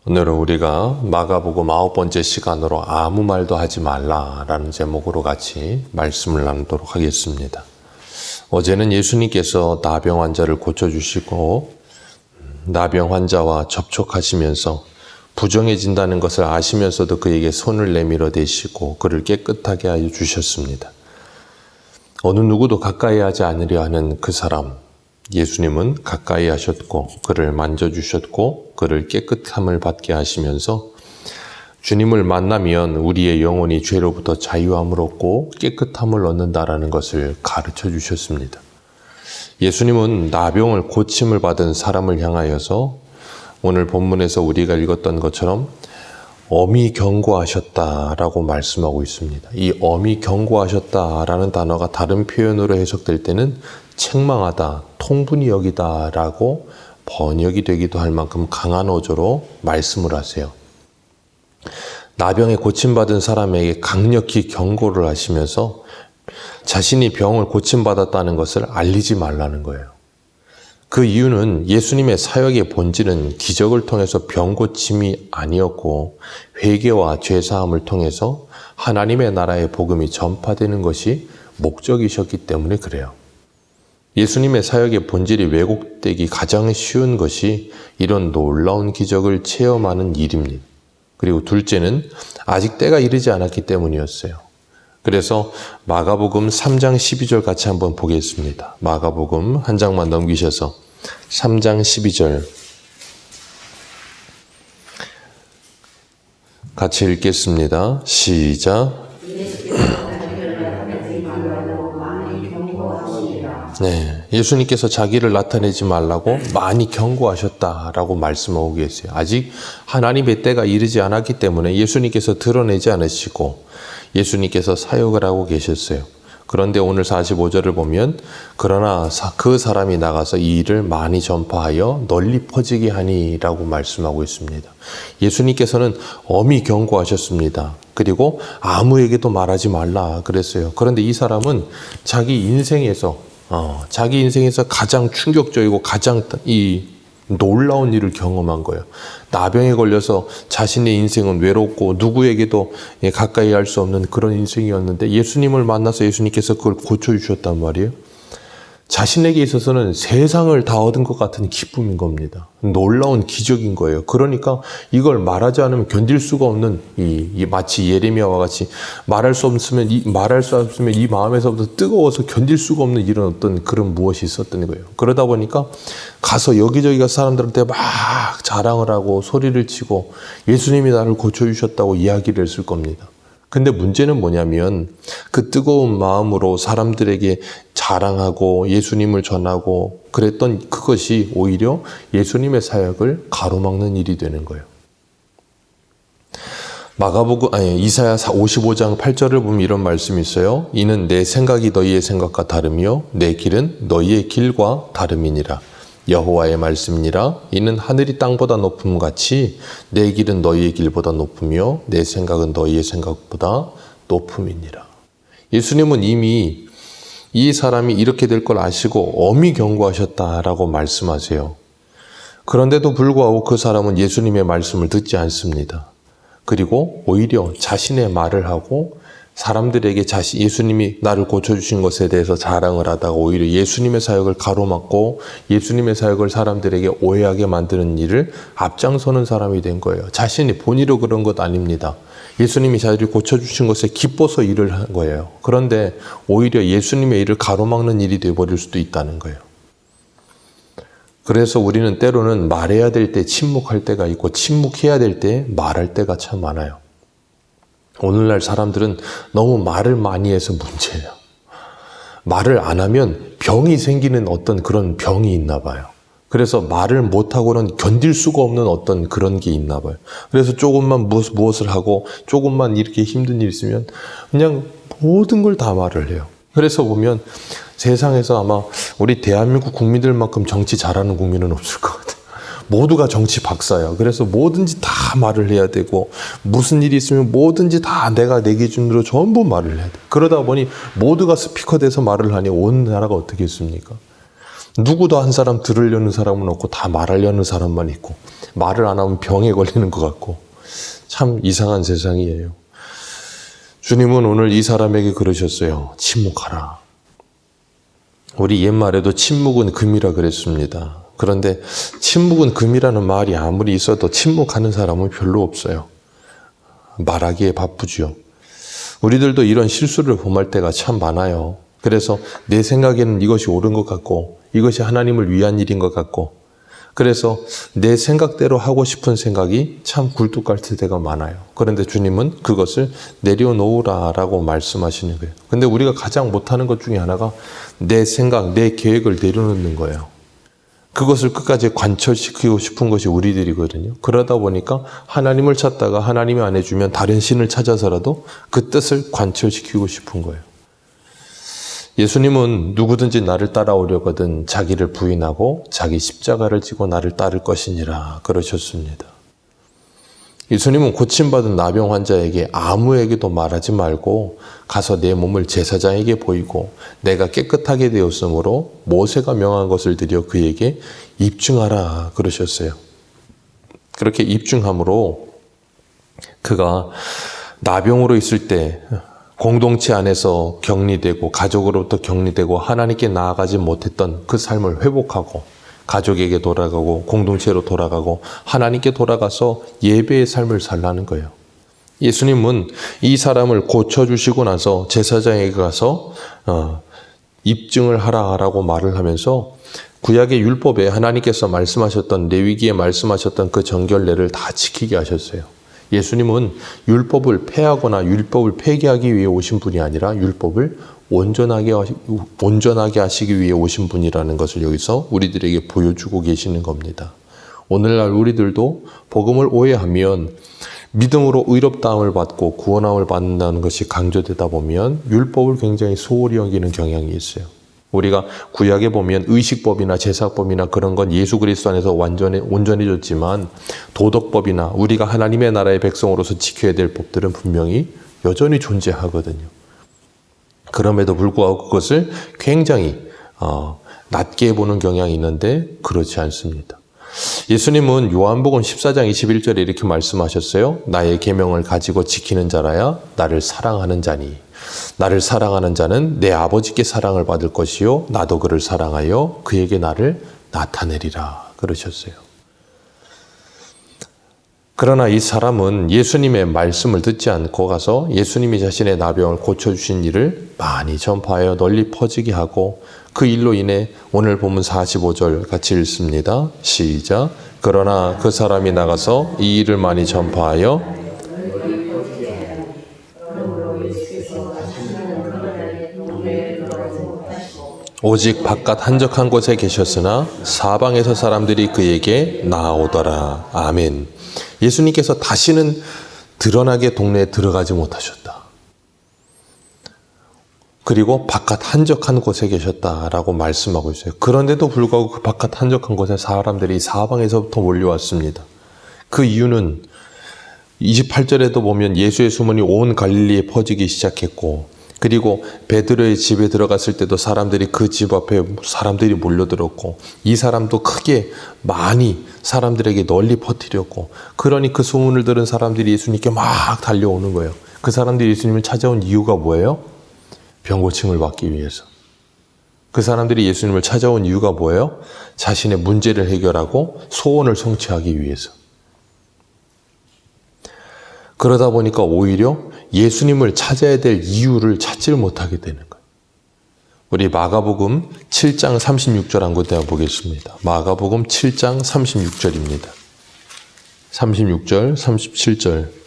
오늘은 우리가 마가복음 9번째 시간으로 아무 말도 하지 말라라는 제목으로 같이 말씀을 나누도록 하겠습니다. 어제는 예수님께서 나병 환자를 고쳐주시고 나병 환자와 접촉하시면서 부정해진다는 것을 아시면서도 그에게 손을 내밀어 대시고 그를 깨끗하게 하여 주셨습니다. 어느 누구도 가까이 하지 않으려 하는 그 사람, 예수님은 가까이 하셨고 그를 만져주셨고 그를 깨끗함을 받게 하시면서 주님을 만나면 우리의 영혼이 죄로부터 자유함을 얻고 깨끗함을 얻는다라는 것을 가르쳐 주셨습니다. 예수님은 나병을 고침을 받은 사람을 향하여서 오늘 본문에서 우리가 읽었던 것처럼 엄히 경고하셨다라고 말씀하고 있습니다. 이 엄히 경고하셨다라는 단어가 다른 표현으로 해석될 때는 책망하다, 통분히 여기다라고 번역이 되기도 할 만큼 강한 어조로 말씀을 하세요. 나병에 고침받은 사람에게 강력히 경고를 하시면서 자신이 병을 고침받았다는 것을 알리지 말라는 거예요. 그 이유는 예수님의 사역의 본질은 기적을 통해서 병 고침이 아니었고 회개와 죄사함을 통해서 하나님의 나라의 복음이 전파되는 것이 목적이셨기 때문에 그래요. 예수님의 사역의 본질이 왜곡되기 가장 쉬운 것이 이런 놀라운 기적을 체험하는 일입니다. 그리고 둘째는 아직 때가 이르지 않았기 때문이었어요. 그래서 마가복음 3장 12절 같이 한번 보겠습니다. 마가복음 한 장만 넘기셔서 3장 12절 같이 읽겠습니다. 시작. 네, 예수님께서 자기를 나타내지 말라고 많이 경고하셨다라고 말씀하고 계세요. 아직 하나님의 때가 이르지 않았기 때문에 예수님께서 드러내지 않으시고 예수님께서 사역을 하고 계셨어요. 그런데 오늘 45절을 보면 그러나 그 사람이 나가서 이 일을 많이 전파하여 널리 퍼지게 하니라고 말씀하고 있습니다. 예수님께서는 엄히 경고하셨습니다. 그리고 아무에게도 말하지 말라 그랬어요. 그런데 이 사람은 자기 인생에서 가장 충격적이고 가장 놀라운 일을 경험한 거예요. 나병에 걸려서 자신의 인생은 외롭고 누구에게도 가까이 할 수 없는 그런 인생이었는데 예수님을 만나서 예수님께서 그걸 고쳐주셨단 말이에요. 자신에게 있어서는 세상을 다 얻은 것 같은 기쁨인 겁니다. 놀라운 기적인 거예요. 그러니까 이걸 말하지 않으면 견딜 수가 없는 마치 예레미야와 같이 말할 수 없으면 이 마음에서부터 뜨거워서 견딜 수가 없는 이런 어떤 그런 무엇이 있었던 거예요. 그러다 보니까 가서 여기저기 가서 사람들한테 막 자랑을 하고 소리를 치고 예수님이 나를 고쳐주셨다고 이야기를 했을 겁니다. 근데 문제는 뭐냐면 그 뜨거운 마음으로 사람들에게 자랑하고 예수님을 전하고 그랬던 그것이 오히려 예수님의 사역을 가로막는 일이 되는 거예요. 이사야 55장 8절을 보면 이런 말씀이 있어요. 이는 내 생각이 너희의 생각과 다르며 내 길은 너희의 길과 다름이니라. 여호와의 말씀이니라. 이는 하늘이 땅보다 높음 같이 내 길은 너희의 길보다 높으며 내 생각은 너희의 생각보다 높음이니라. 예수님은 이미 이 사람이 이렇게 될 걸 아시고 엄히 경고하셨다라고 말씀하세요. 그런데도 불구하고 그 사람은 예수님의 말씀을 듣지 않습니다. 그리고 오히려 자신의 말을 하고 사람들에게 예수님이 나를 고쳐주신 것에 대해서 자랑을 하다가 오히려 예수님의 사역을 가로막고 예수님의 사역을 사람들에게 오해하게 만드는 일을 앞장서는 사람이 된 거예요. 자신이 본의로 그런 것 아닙니다. 예수님이 자기를 고쳐주신 것에 기뻐서 일을 한 거예요. 그런데 오히려 예수님의 일을 가로막는 일이 되어버릴 수도 있다는 거예요. 그래서 우리는 때로는 말해야 될 때 침묵할 때가 있고 침묵해야 될 때 말할 때가 참 많아요. 오늘날 사람들은 너무 말을 많이 해서 문제예요. 말을 안 하면 병이 생기는 어떤 그런 병이 있나 봐요. 그래서 말을 못하고는 견딜 수가 없는 어떤 그런 게 있나 봐요. 그래서 조금만 무엇을 하고 조금만 이렇게 힘든 일 있으면 그냥 모든 걸 다 말을 해요. 그래서 보면 세상에서 아마 우리 대한민국 국민들만큼 정치 잘하는 국민은 없을 것 같아요. 모두가 정치 박사예요. 그래서 뭐든지 다 말을 해야 되고 무슨 일이 있으면 뭐든지 다 내가 내 기준으로 전부 말을 해야 돼. 그러다 보니 모두가 스피커 돼서 말을 하니 온 나라가 어떻게 있습니까? 누구도 한 사람 들으려는 사람은 없고 다 말하려는 사람만 있고 말을 안 하면 병에 걸리는 것 같고 참 이상한 세상이에요. 주님은 오늘 이 사람에게 그러셨어요. 침묵하라. 우리 옛말에도 침묵은 금이라 그랬습니다. 그런데 침묵은 금이라는 말이 아무리 있어도 침묵하는 사람은 별로 없어요. 말하기에 바쁘죠. 우리들도 이런 실수를 범할 때가 참 많아요. 그래서 내 생각에는 이것이 옳은 것 같고 이것이 하나님을 위한 일인 것 같고 그래서 내 생각대로 하고 싶은 생각이 참 굴뚝 같을 때가 많아요. 그런데 주님은 그것을 내려놓으라라고 말씀하시는 거예요. 근데 우리가 가장 못하는 것 중에 하나가 내 생각, 내 계획을 내려놓는 거예요. 그것을 끝까지 관철시키고 싶은 것이 우리들이거든요. 그러다 보니까 하나님을 찾다가 하나님이 안 해주면 다른 신을 찾아서라도 그 뜻을 관철시키고 싶은 거예요. 예수님은 누구든지 나를 따라오려거든 자기를 부인하고 자기 십자가를 지고 나를 따를 것이니라 그러셨습니다. 예수님은 고침받은 나병 환자에게 아무에게도 말하지 말고 가서 내 몸을 제사장에게 보이고 내가 깨끗하게 되었으므로 모세가 명한 것을 드려 그에게 입증하라 그러셨어요. 그렇게 입증함으로 그가 나병으로 있을 때 공동체 안에서 격리되고 가족으로부터 격리되고 하나님께 나아가지 못했던 그 삶을 회복하고 가족에게 돌아가고 공동체로 돌아가고 하나님께 돌아가서 예배의 삶을 살라는 거예요. 예수님은 이 사람을 고쳐주시고 나서 제사장에게 가서 입증을 하라라고 말을 하면서 구약의 율법에 하나님께서 말씀하셨던 레위기에 말씀하셨던 그 정결례를 다 지키게 하셨어요. 예수님은 율법을 폐하거나 율법을 폐기하기 위해 오신 분이 아니라 율법을 온전하게 하시기 위해 오신 분이라는 것을 여기서 우리들에게 보여주고 계시는 겁니다. 오늘날 우리들도 복음을 오해하면 믿음으로 의롭다함을 받고 구원함을 받는다는 것이 강조되다 보면 율법을 굉장히 소홀히 여기는 경향이 있어요. 우리가 구약에 보면 의식법이나 제사법이나 그런 건 예수 그리스도 안에서 온전해졌지만 도덕법이나 우리가 하나님의 나라의 백성으로서 지켜야 될 법들은 분명히 여전히 존재하거든요. 그럼에도 불구하고 그것을 굉장히 낮게 보는 경향이 있는데 그렇지 않습니다. 예수님은 요한복음 14장 21절에 이렇게 말씀하셨어요. 나의 계명을 가지고 지키는 자라야 나를 사랑하는 자니 나를 사랑하는 자는 내 아버지께 사랑을 받을 것이요 나도 그를 사랑하여 그에게 나를 나타내리라 그러셨어요. 그러나 이 사람은 예수님의 말씀을 듣지 않고 가서 예수님이 자신의 나병을 고쳐주신 일을 많이 전파하여 널리 퍼지게 하고 그 일로 인해 오늘 본문 45절 같이 읽습니다. 시작. 그러나 그 사람이 나가서 이 일을 많이 전파하여 오직 바깥 한적한 곳에 계셨으나 사방에서 사람들이 그에게 나아오더라. 아멘. 예수님께서 다시는 드러나게 동네에 들어가지 못하셨다. 그리고 바깥 한적한 곳에 계셨다라고 말씀하고 있어요. 그런데도 불구하고 그 바깥 한적한 곳에 사람들이 사방에서부터 몰려왔습니다. 그 이유는 28절에도 보면 예수의 소문이 온 갈릴리에 퍼지기 시작했고 그리고 베드로의 집에 들어갔을 때도 사람들이 그 집 앞에 사람들이 몰려들었고 이 사람도 크게 많이 사람들에게 널리 퍼뜨렸고 그러니 그 소문을 들은 사람들이 예수님께 막 달려오는 거예요. 그 사람들이 예수님을 찾아온 이유가 뭐예요? 병고침을 받기 위해서. 그 사람들이 예수님을 찾아온 이유가 뭐예요? 자신의 문제를 해결하고 소원을 성취하기 위해서. 그러다 보니까 오히려 예수님을 찾아야 될 이유를 찾지를 못하게 되는 거예요. 우리 마가복음 7장 36절 한 군데 보겠습니다. 마가복음 7장 36절입니다. 36절, 37절.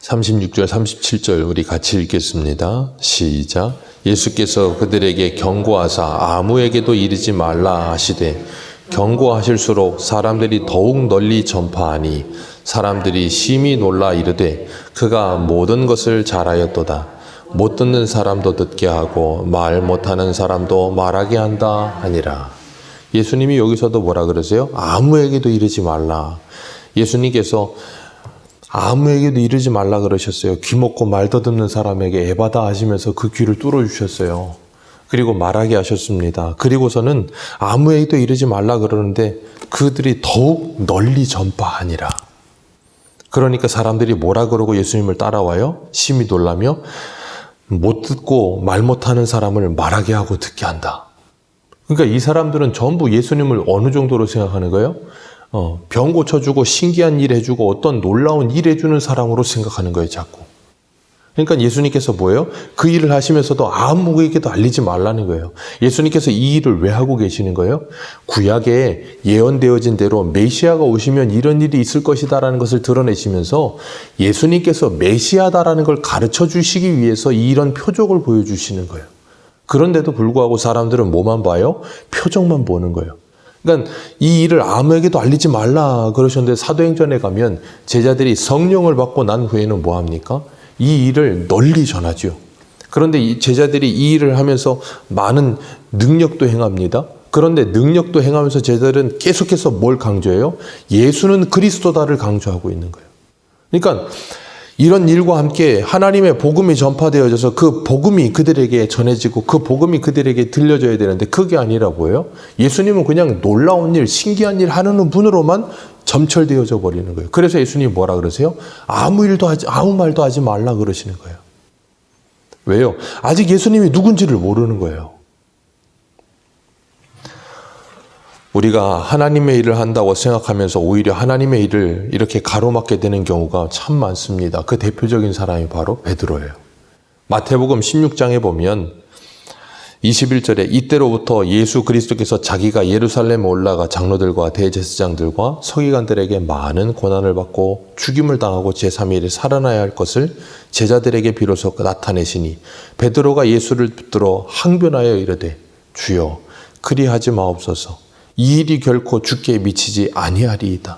(36절) 37절 우리 같이 읽겠습니다. 시작. 예수께서 그들에게 경고하사 아무에게도 이르지 말라 하시되 경고하실수록 사람들이 더욱 널리 전파하니 사람들이 심히 놀라 이르되 그가 모든 것을 잘하였도다. 못 듣는 사람도 듣게 하고 말 못하는 사람도 말하게 한다 하니라. 예수님이 여기서도 뭐라 그러세요? 아무에게도 이르지 말라. 예수님께서 아무에게도 이르지 말라 그러셨어요. 귀 먹고 말 더듬는 사람에게 에바다 하시면서 그 귀를 뚫어주셨어요. 그리고 말하게 하셨습니다. 그리고서는 아무에게도 이르지 말라 그러는데 그들이 더욱 널리 전파하니라. 그러니까 사람들이 뭐라 그러고 예수님을 따라와요? 심히 놀라며 못 듣고 말 못하는 사람을 말하게 하고 듣게 한다. 그러니까 이 사람들은 전부 예수님을 어느 정도로 생각하는 거예요? 병 고쳐주고 신기한 일 해주고 어떤 놀라운 일 해주는 사람으로 생각하는 거예요, 자꾸. 그러니까 예수님께서 뭐예요? 그 일을 하시면서도 아무에게도 알리지 말라는 거예요. 예수님께서 이 일을 왜 하고 계시는 거예요? 구약에 예언되어진 대로 메시아가 오시면 이런 일이 있을 것이다라는 것을 드러내시면서 예수님께서 메시아다라는 걸 가르쳐 주시기 위해서 이런 표적을 보여주시는 거예요. 그런데도 불구하고 사람들은 뭐만 봐요? 표적만 보는 거예요. 그러니까 이 일을 아무에게도 알리지 말라 그러셨는데 사도행전에 가면 제자들이 성령을 받고 난 후에는 뭐 합니까? 이 일을 널리 전하죠. 그런데 이 제자들이 이 일을 하면서 많은 능력도 행합니다. 그런데 능력도 행하면서 제자들은 계속해서 뭘 강조해요? 예수는 그리스도다를 강조하고 있는 거예요. 그러니까 이런 일과 함께 하나님의 복음이 전파되어져서 그 복음이 그들에게 전해지고 그 복음이 그들에게 들려져야 되는데 그게 아니라 뭐예요? 예수님은 그냥 놀라운 일, 신기한 일 하는 분으로만 점철되어져 버리는 거예요. 그래서 예수님이 뭐라 그러세요? 아무 말도 하지 말라 그러시는 거예요. 왜요? 아직 예수님이 누군지를 모르는 거예요. 우리가 하나님의 일을 한다고 생각하면서 오히려 하나님의 일을 이렇게 가로막게 되는 경우가 참 많습니다. 그 대표적인 사람이 바로 베드로예요. 마태복음 16장에 보면 21절에 이때로부터 예수 그리스도께서 자기가 예루살렘에 올라가 장로들과 대제사장들과 서기관들에게 많은 고난을 받고 죽임을 당하고 제3일에 살아나야 할 것을 제자들에게 비로소 나타내시니 베드로가 예수를 붙들어 항변하여 이르되 주여 그리하지 마옵소서. 이 일이 결코 주께 미치지 아니하리이다.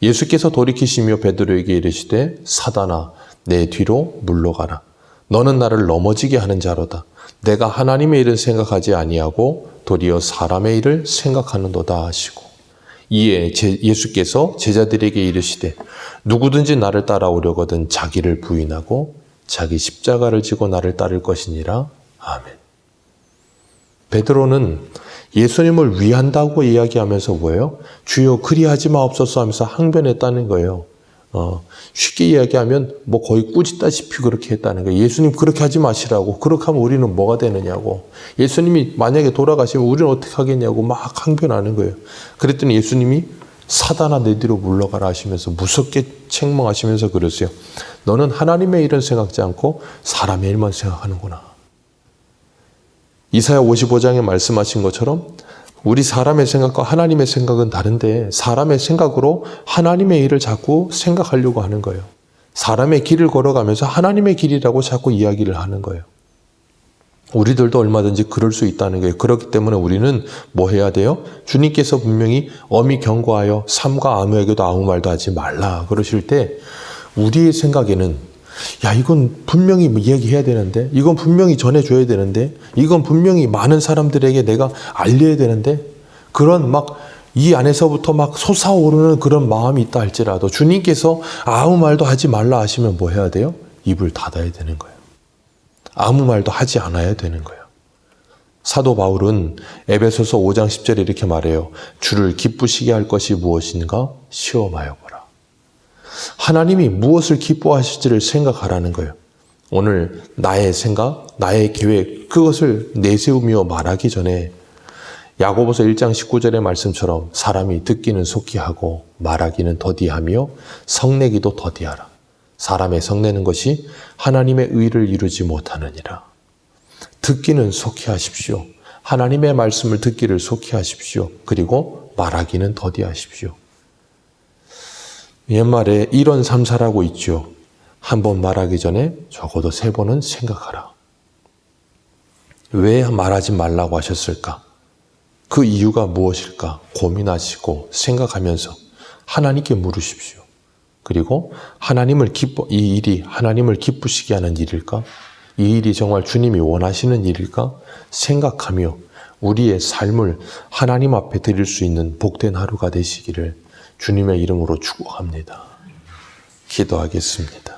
예수께서 돌이키시며 베드로에게 이르시되 사단아 내 뒤로 물러가라. 너는 나를 넘어지게 하는 자로다. 내가 하나님의 일을 생각하지 아니하고 도리어 사람의 일을 생각하는도다 하시고 이에 예수께서 제자들에게 이르시되 누구든지 나를 따라오려거든 자기를 부인하고 자기 십자가를 지고 나를 따를 것이니라. 아멘. 베드로는 예수님을 위한다고 이야기하면서 뭐예요? 주여 그리하지 마옵소서 하면서 항변했다는 거예요. 쉽게 이야기하면 뭐 거의 꾸짖다시피 그렇게 했다는 거예요. 예수님 그렇게 하지 마시라고. 그렇게 하면 우리는 뭐가 되느냐고. 예수님이 만약에 돌아가시면 우리는 어떻게 하겠냐고 막 항변하는 거예요. 그랬더니 예수님이 사단아 내 뒤로 물러가라 하시면서 무섭게 책망하시면서 그러세요. 너는 하나님의 일은 생각지 않고 사람의 일만 생각하는구나. 이사야 55장에 말씀하신 것처럼 우리 사람의 생각과 하나님의 생각은 다른데 사람의 생각으로 하나님의 일을 자꾸 생각하려고 하는 거예요. 사람의 길을 걸어가면서 하나님의 길이라고 자꾸 이야기를 하는 거예요. 우리들도 얼마든지 그럴 수 있다는 거예요. 그렇기 때문에 우리는 뭐 해야 돼요? 주님께서 분명히 엄히 경고하여 삼가 아무에게도 아무 말도 하지 말라 그러실 때 우리의 생각에는 야 이건 분명히 이야기해야 되는데 이건 분명히 전해줘야 되는데 이건 분명히 많은 사람들에게 내가 알려야 되는데 그런 막 이 안에서부터 막 솟아오르는 그런 마음이 있다 할지라도 주님께서 아무 말도 하지 말라 하시면 뭐 해야 돼요? 입을 닫아야 되는 거예요. 아무 말도 하지 않아야 되는 거예요. 사도 바울은 에베소서 5장 10절에 이렇게 말해요. 주를 기쁘시게 할 것이 무엇인가 시험하여 보라. 하나님이 무엇을 기뻐하실지를 생각하라는 거예요. 오늘 나의 생각, 나의 계획 그것을 내세우며 말하기 전에 야고보서 1장 19절의 말씀처럼 사람이 듣기는 속히 하고 말하기는 더디하며 성내기도 더디하라. 사람의 성내는 것이 하나님의 의를 이루지 못하느니라. 듣기는 속히 하십시오. 하나님의 말씀을 듣기를 속히 하십시오. 그리고 말하기는 더디하십시오. 옛말에 이런 삼사라고 있죠. 한 번 말하기 전에 적어도 3번은 생각하라. 왜 말하지 말라고 하셨을까? 그 이유가 무엇일까? 고민하시고 생각하면서 하나님께 물으십시오. 그리고 이 일이 하나님을 기쁘시게 하는 일일까? 이 일이 정말 주님이 원하시는 일일까? 생각하며 우리의 삶을 하나님 앞에 드릴 수 있는 복된 하루가 되시기를 주님의 이름으로 축복합니다. 기도하겠습니다.